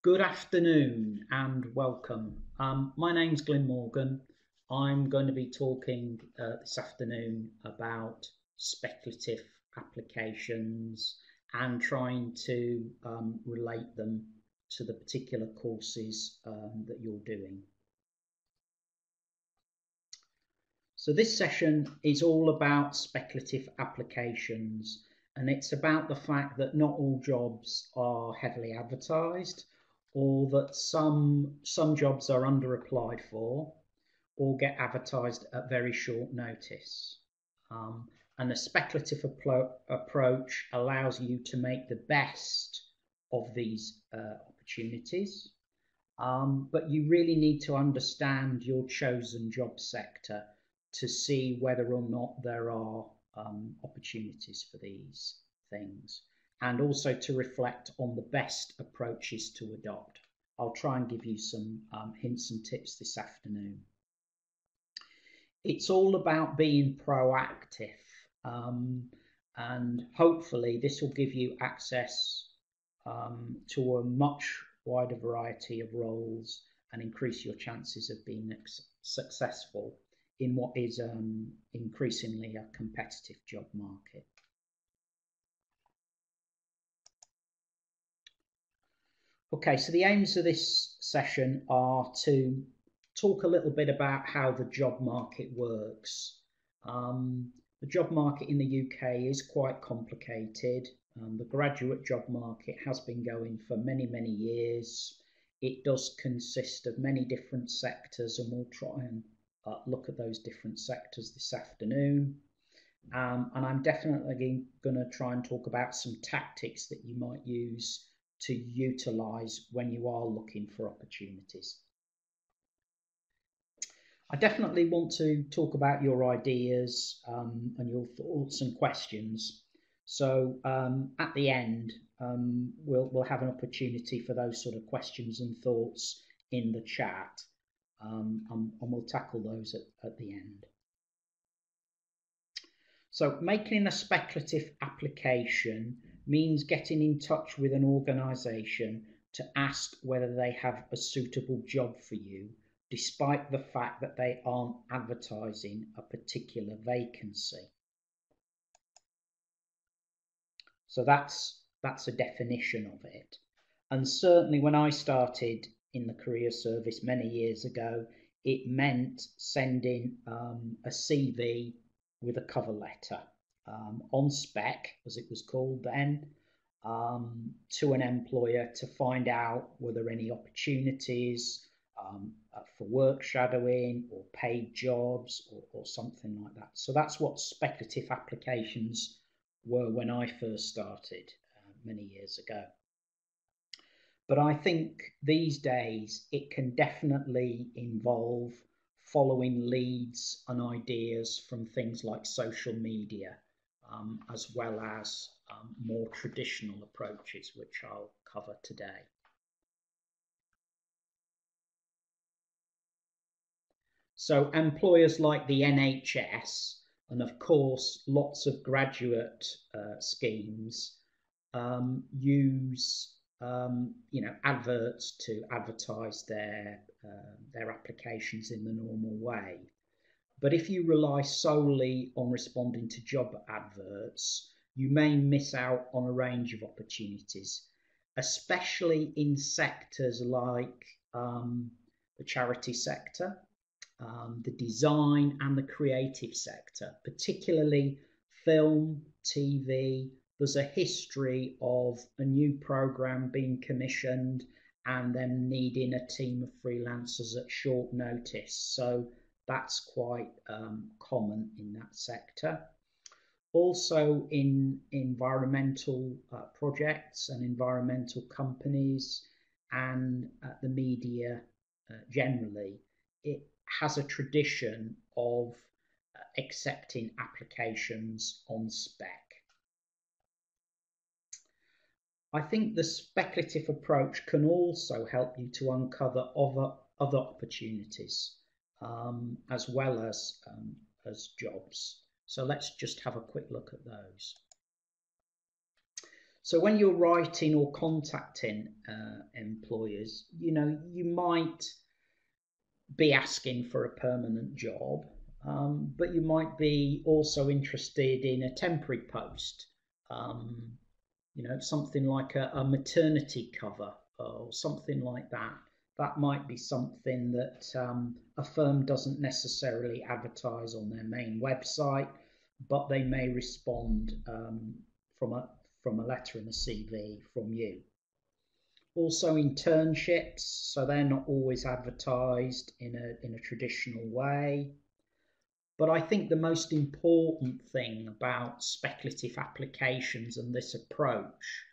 Good afternoon and welcome. My name's Glyn Morgan. I'm going to be talking this afternoon about speculative applications and trying to relate them to the particular courses that you're doing. So this session is all about speculative applications, and it's about the fact that not all jobs are heavily advertised, or that some jobs are under applied for or get advertised at very short notice. And a speculative approach allows you to make the best of these opportunities, but you really need to understand your chosen job sector to see whether or not there are opportunities for these things, and also to reflect on the best approaches to adopt. I'll try and give you some hints and tips this afternoon. It's all about being proactive, and hopefully this will give you access to a much wider variety of roles and increase your chances of being successful in what is increasingly a competitive job market. Okay, so the aims of this session are to talk a little bit about how the job market works. The job market in the UK is quite complicated. The graduate job market has been going for many, many years. It does consist of many different sectors, and we'll try and look at those different sectors this afternoon. And I'm definitely going to try and talk about some tactics that you might use to utilise when you are looking for opportunities. I definitely want to talk about your ideas and your thoughts and questions. So at the end, we'll have an opportunity for those sort of questions and thoughts in the chat, and we'll tackle those at the end. So making a speculative application means getting in touch with an organisation to ask whether they have a suitable job for you, despite the fact that they aren't advertising a particular vacancy. So that's a definition of it. And certainly when I started in the career service many years ago, it meant sending a CV with a cover letter on spec, as it was called then, to an employer to find out were there any opportunities for work shadowing or paid jobs or something like that. So that's what speculative applications were when I first started many years ago. But I think these days it can definitely involve following leads and ideas from things like social media, as well as more traditional approaches, which I'll cover today. So employers like the NHS and of course lots of graduate schemes use adverts to advertise their applications in the normal way. But if you rely solely on responding to job adverts, you may miss out on a range of opportunities, especially in sectors like the charity sector, the design and the creative sector, particularly film, TV. There's a history of a new programme being commissioned and then needing a team of freelancers at short notice. So that's quite common in that sector. Also in environmental projects and environmental companies and the media generally, it has a tradition of accepting applications on spec. I think the speculative approach can also help you to uncover other opportunities as well as jobs. So let's just have a quick look at those. So when you're writing or contacting employers, you might be asking for a permanent job, but you might be also interested in a temporary post, um, something like a maternity cover or something like that. That might be something that a firm doesn't necessarily advertise on their main website, but they may respond from a from a letter and a CV from you. Also internships, so they're not always advertised in a traditional way. But I think the most important thing about speculative applications and this approach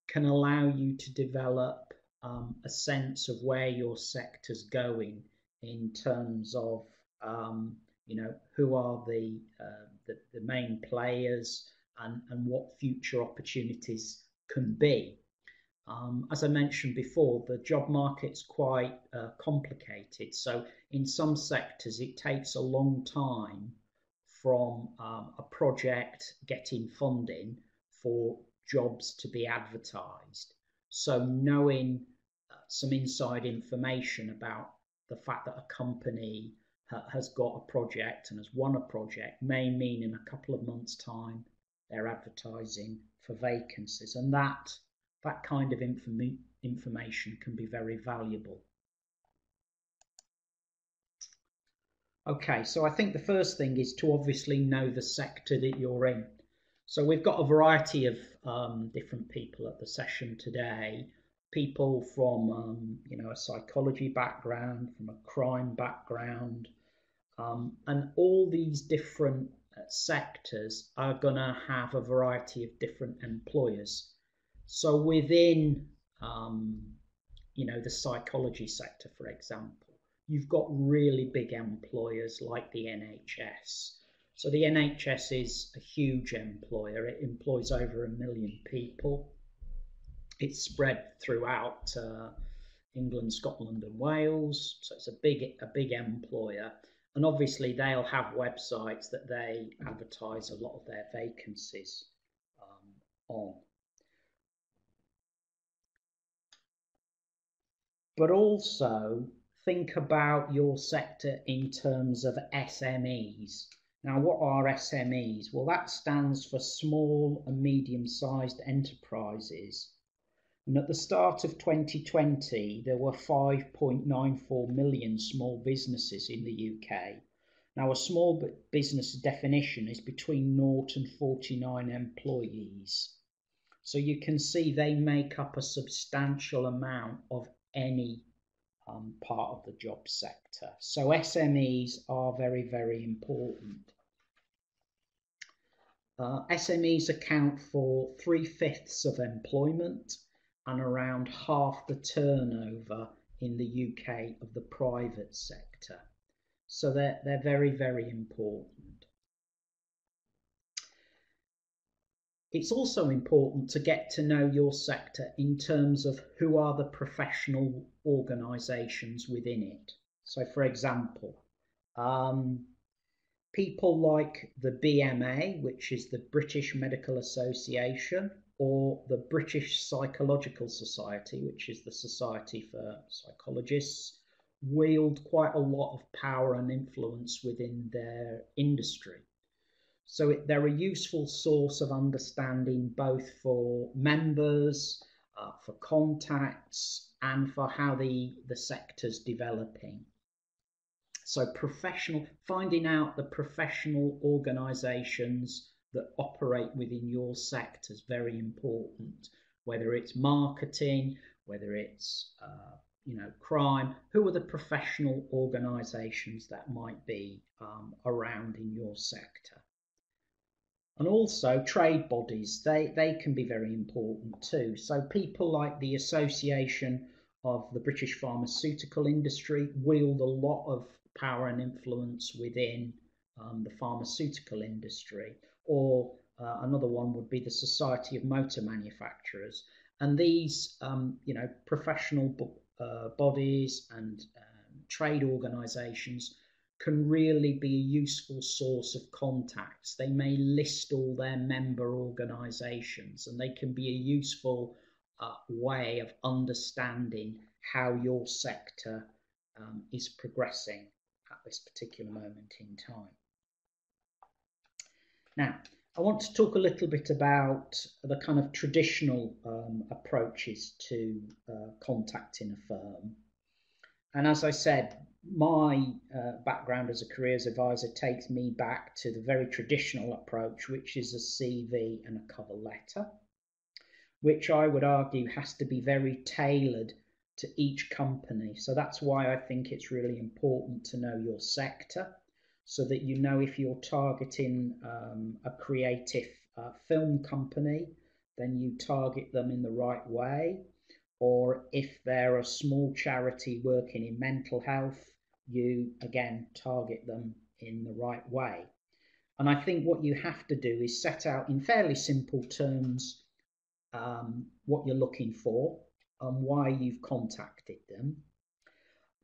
can allow you to develop a sense of where your sector's going in terms of who are the main players and what future opportunities can be. As I mentioned before, the job market's quite complicated. So in some sectors, it takes a long time from a project getting funding for jobs to be advertised. So knowing some inside information about the fact that a company has got a project and has won a project may mean in a couple of months' time they're advertising for vacancies, and that kind of information can be very valuable. Okay, so I think the first thing is to obviously know the sector that you're in. So we've got a variety of different people at the session today. People from a psychology background, from a crime background, and all these different sectors are going to have a variety of different employers. So within, the psychology sector, for example, you've got really big employers like the NHS. So the NHS is a huge employer. It employs over 1 million people. It's spread throughout England, Scotland, and Wales. So it's a big employer. And obviously they'll have websites that they advertise a lot of their vacancies on. But also think about your sector in terms of SMEs. Now, what are SMEs? Well, that stands for small and medium-sized enterprises. And at the start of 2020, there were 5.94 million small businesses in the UK. Now, a small business definition is between 0 and 49 employees. So you can see they make up a substantial amount of any part of the job sector. So SMEs are very, very important. SMEs account for 3/5 of employment and around half the turnover in the UK of the private sector. So they're very, very important. It's also important to get to know your sector in terms of who are the professional organisations within it. So, for example, people like the BMA, which is the British Medical Association, or the British Psychological Society, which is the Society for Psychologists, wield quite a lot of power and influence within their industry. So they're a useful source of understanding both for members, for contacts, and for how the sector's developing. So finding out the professional organisations that operate within your sector is very important, whether it's marketing, whether it's crime. Who are the professional organisations that might be around in your sector? And also trade bodies, they can be very important too. So people like the Association of the British Pharmaceutical Industry wield a lot of power and influence within the pharmaceutical industry. Or another one would be the Society of Motor Manufacturers. And these professional bodies and trade organisations can really be a useful source of contacts. They may list all their member organisations, and they can be a useful way of understanding how your sector is progressing at this particular moment in time. Now, I want to talk a little bit about the kind of traditional approaches to contacting a firm. And as I said, my background as a careers advisor takes me back to the very traditional approach, which is a CV and a cover letter, which I would argue has to be very tailored to each company. So that's why I think it's really important to know your sector, so that you know if you're targeting a creative film company, then you target them in the right way. Or if they're a small charity working in mental health, you again target them in the right way. And I think what you have to do is set out in fairly simple terms what you're looking for and why you've contacted them,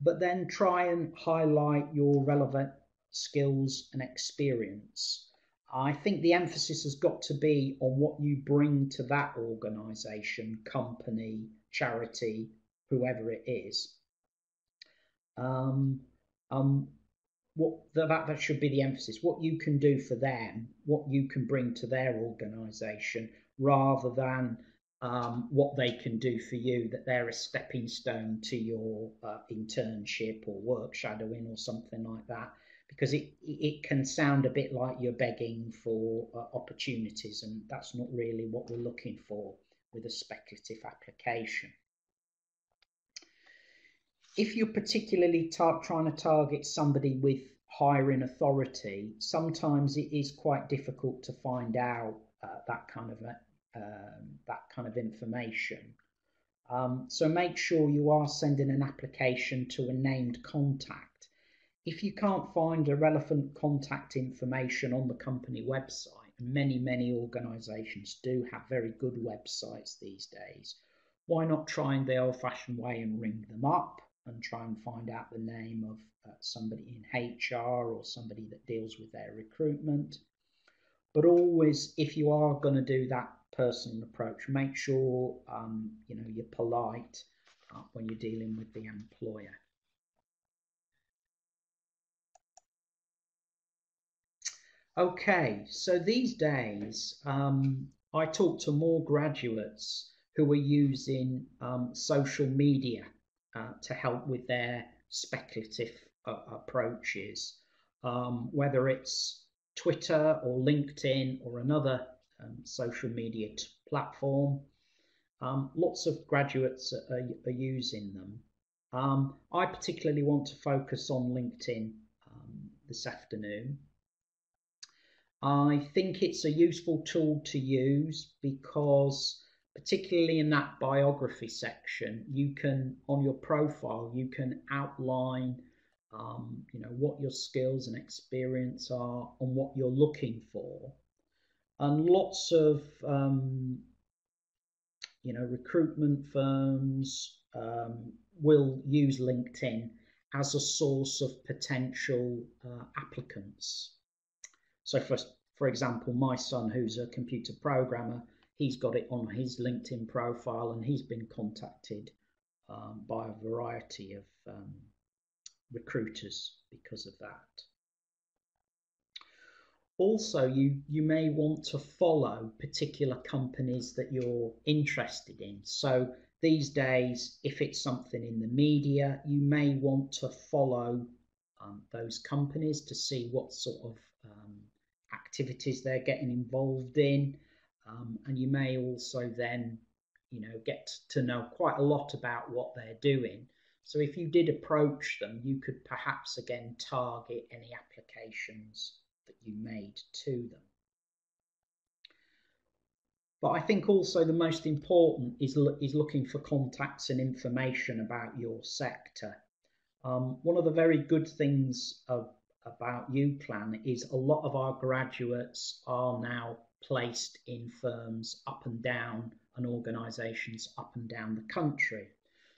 but then try and highlight your relevant skills and experience. I think the emphasis has got to be on what you bring to that organisation, company, charity, whoever it is. That should be the emphasis. What you can do for them, what you can bring to their organisation, rather than what they can do for you, that they're a stepping stone to your internship or work shadowing or something like that, because it can sound a bit like you're begging for opportunities, and that's not really what we're looking for with a speculative application. If you're particularly trying to target somebody with hiring authority, sometimes it is quite difficult to find out that kind of information. So make sure you are sending an application to a named contact. If you can't find a relevant contact information on the company website, and many organisations do have very good websites these days, why not try the old-fashioned way and ring them up and try and find out the name of somebody in HR or somebody that deals with their recruitment. But always, if you are going to do that personal approach, make sure you're polite when you're dealing with the employer. Okay, so these days I talk to more graduates who are using social media to help with their speculative approaches, whether it's Twitter or LinkedIn or another social media platform. Lots of graduates are using them. I particularly want to focus on LinkedIn this afternoon. I think it's a useful tool to use because, particularly in that biography section, you can, on your profile, you can outline what your skills and experience are and what you're looking for. And lots of recruitment firms will use LinkedIn as a source of potential applicants. So for example, my son, who's a computer programmer, he's got it on his LinkedIn profile, and he's been contacted by a variety of recruiters because of that. Also, you may want to follow particular companies that you're interested in. So these days, if it's something in the media, you may want to follow those companies to see what sort of activities they're getting involved in, and you may also then get to know quite a lot about what they're doing. So if you did approach them, you could perhaps again target any applications that you made to them. But I think also the most important is looking for contacts and information about your sector. One of the very good things about UPlan is a lot of our graduates are now placed in firms up and down and organisations up and down the country.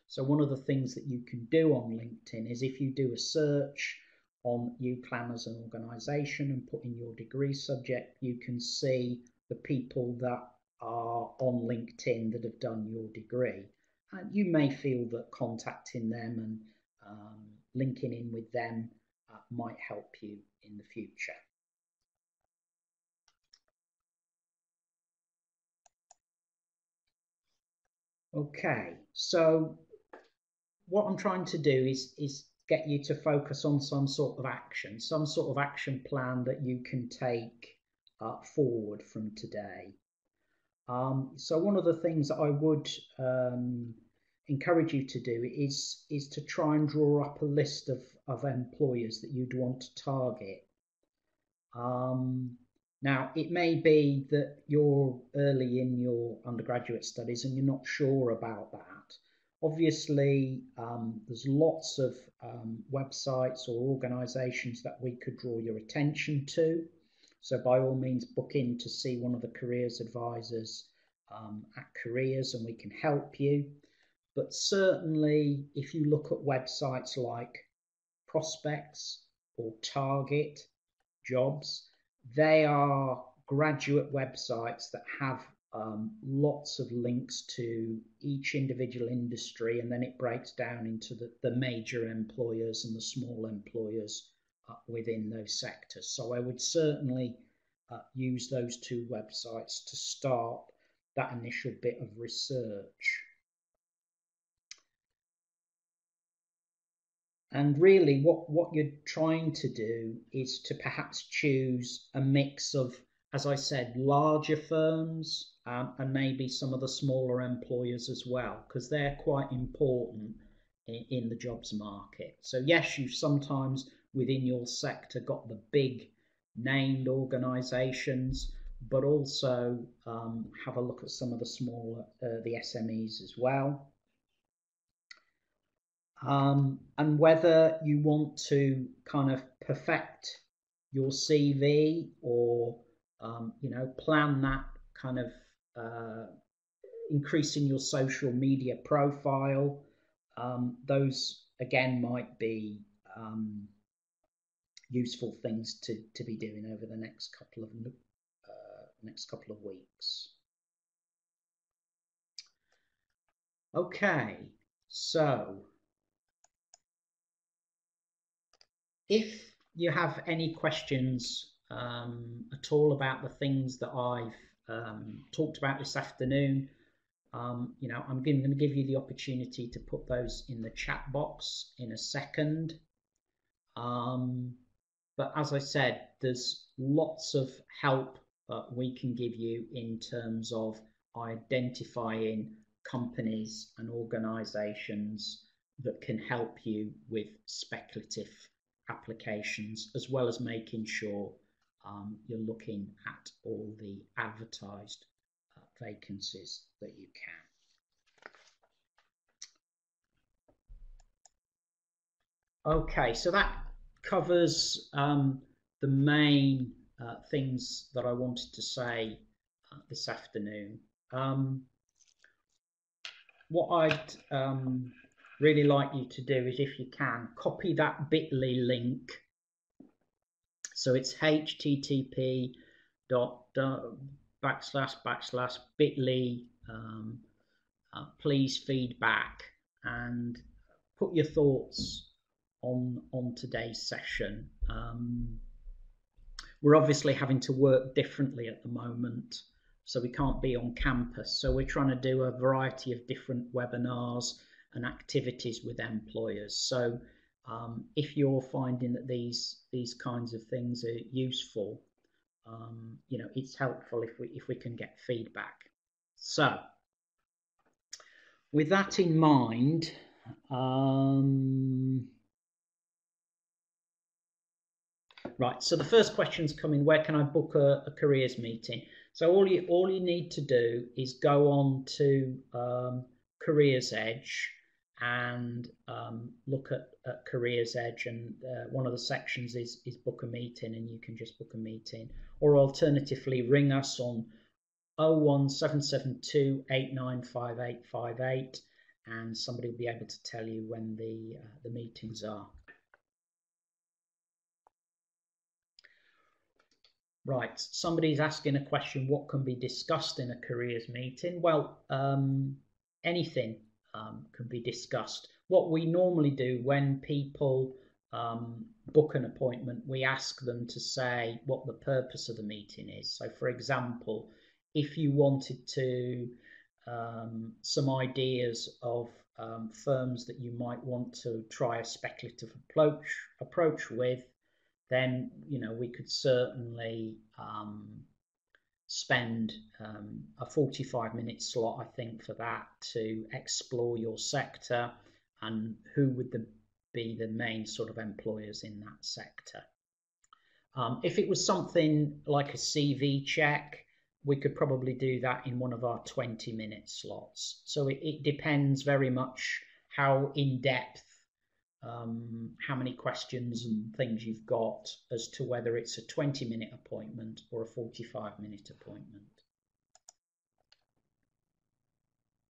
So one of the things that you can do on LinkedIn is, if you do a search on UCLAN as an organisation and put in your degree subject, you can see the people that are on LinkedIn that have done your degree. And you may feel that contacting them and linking in with them might help you in the future. Okay, so what I'm trying to do is get you to focus on some sort of action plan that you can take forward from today. So one of the things that I would encourage you to do is to try and draw up a list of employers that you'd want to target. Now, it may be that you're early in your undergraduate studies and you're not sure about that. Obviously, there's lots of websites or organisations that we could draw your attention to. So by all means, book in to see one of the careers advisors at Careers and we can help you. But certainly, if you look at websites like Prospects or Target Jobs, they are graduate websites that have lots of links to each individual industry, and then it breaks down into the major employers and the small employers within those sectors. So I would certainly use those two websites to start that initial bit of research. And really what you're trying to do is to perhaps choose a mix of, as I said, larger firms and maybe some of the smaller employers as well, because they're quite important in the jobs market. So yes, you've sometimes within your sector got the big named organisations, but also have a look at some of the smaller, the SMEs as well. And whether you want to kind of perfect your CV or plan that kind of increasing your social media profile, those again might be useful things to be doing over the next couple of weeks. Okay, so if you have any questions at all about the things that I've talked about this afternoon, I'm going to give you the opportunity to put those in the chat box in a second. But as I said, there's lots of help we can give you in terms of identifying companies and organisations that can help you with speculative applications, as well as making sure you're looking at all the advertised vacancies that you can. Okay, so that covers the main things that I wanted to say this afternoon. What I'd really like you to do is, if you can, copy that bit.ly link. So it's http:// bit.ly please feedback, and put your thoughts on today's session. We're obviously having to work differently at the moment, so we can't be on campus. So we're trying to do a variety of different webinars and activities with employers. So if you're finding that these kinds of things are useful, it's helpful if we can get feedback. So with that in mind, right, so the first question's coming: where can I book a careers meeting? So all you need to do is go on to Careers Edge and look at Careers Edge, and one of the sections is book a meeting, and you can just book a meeting. Or alternatively, ring us on 01772 895858, and somebody will be able to tell you when the meetings are. Right. Somebody's asking a question, what can be discussed in a careers meeting? Well, anything can be discussed. What we normally do when people book an appointment, we ask them to say what the purpose of the meeting is. So, for example, if you wanted to some ideas of firms that you might want to try a speculative approach with, then we could certainly spend a 45-minute slot, I think, for that, to explore your sector and who would be the main sort of employers in that sector. If it was something like a CV check, we could probably do that in one of our 20-minute slots. So it depends very much how in depth, how many questions and things you've got as to whether it's a 20-minute appointment or a 45-minute appointment.